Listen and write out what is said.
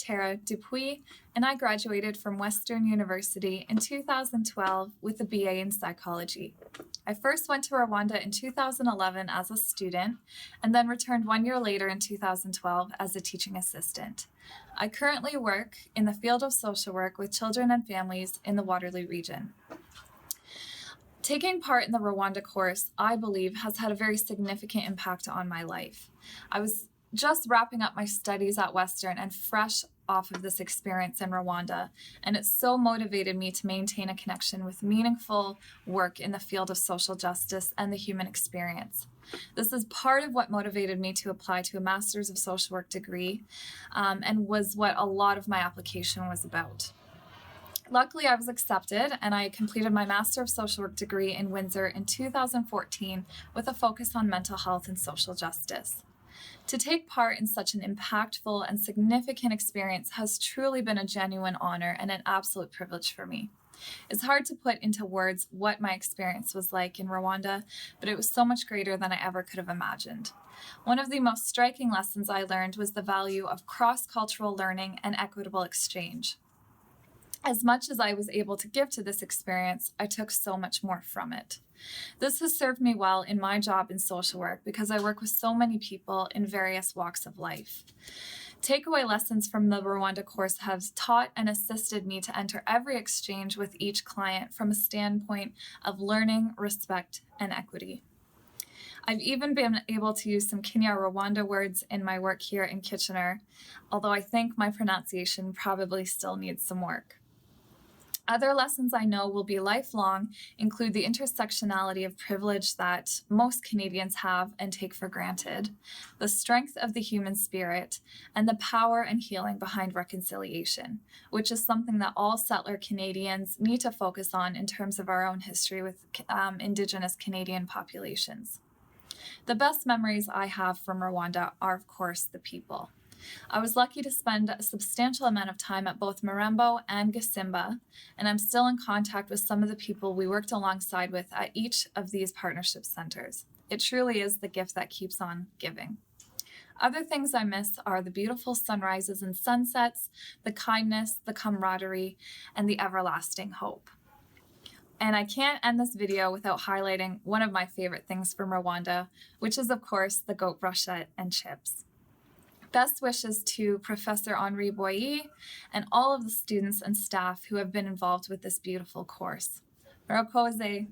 Tara Dupuis, and I graduated from Western University in 2012 with a BA in psychology. I first went to Rwanda in 2011 as a student, and then returned 1 year later in 2012 as a teaching assistant. I currently work in the field of social work with children and families in the Waterloo region. Taking part in the Rwanda course, I believe, has had a very significant impact on my life. I was just wrapping up my studies at Western and fresh off of this experience in Rwanda, and it so motivated me to maintain a connection with meaningful work in the field of social justice and the human experience. This is part of what motivated me to apply to a Master's of Social Work degree, and was what a lot of my application was about. Luckily, I was accepted, and I completed my Master of Social Work degree in Windsor in 2014 with a focus on mental health and social justice. To take part in such an impactful and significant experience has truly been a genuine honor and an absolute privilege for me. It's hard to put into words what my experience was like in Rwanda, but it was so much greater than I ever could have imagined. One of the most striking lessons I learned was the value of cross-cultural learning and equitable exchange. As much as I was able to give to this experience, I took so much more from it. This has served me well in my job in social work because I work with so many people in various walks of life. Takeaway lessons from the Rwanda course have taught and assisted me to enter every exchange with each client from a standpoint of learning, respect, and equity. I've even been able to use some Kinyarwanda words in my work here in Kitchener, although I think my pronunciation probably still needs some work. Other lessons I know will be lifelong include the intersectionality of privilege that most Canadians have and take for granted, the strength of the human spirit, and the power and healing behind reconciliation, which is something that all settler Canadians need to focus on in terms of our own history with Indigenous Canadian populations. The best memories I have from Rwanda are, of course, the people. I was lucky to spend a substantial amount of time at both Marembo and Gasimba, and I'm still in contact with some of the people we worked alongside with at each of these partnership centers. It truly is the gift that keeps on giving. Other things I miss are the beautiful sunrises and sunsets, the kindness, the camaraderie, and the everlasting hope. And I can't end this video without highlighting one of my favorite things from Rwanda, which is, of course, the goat brochette and chips. Best wishes to Professor Henri Boilly and all of the students and staff who have been involved with this beautiful course. Murakoze.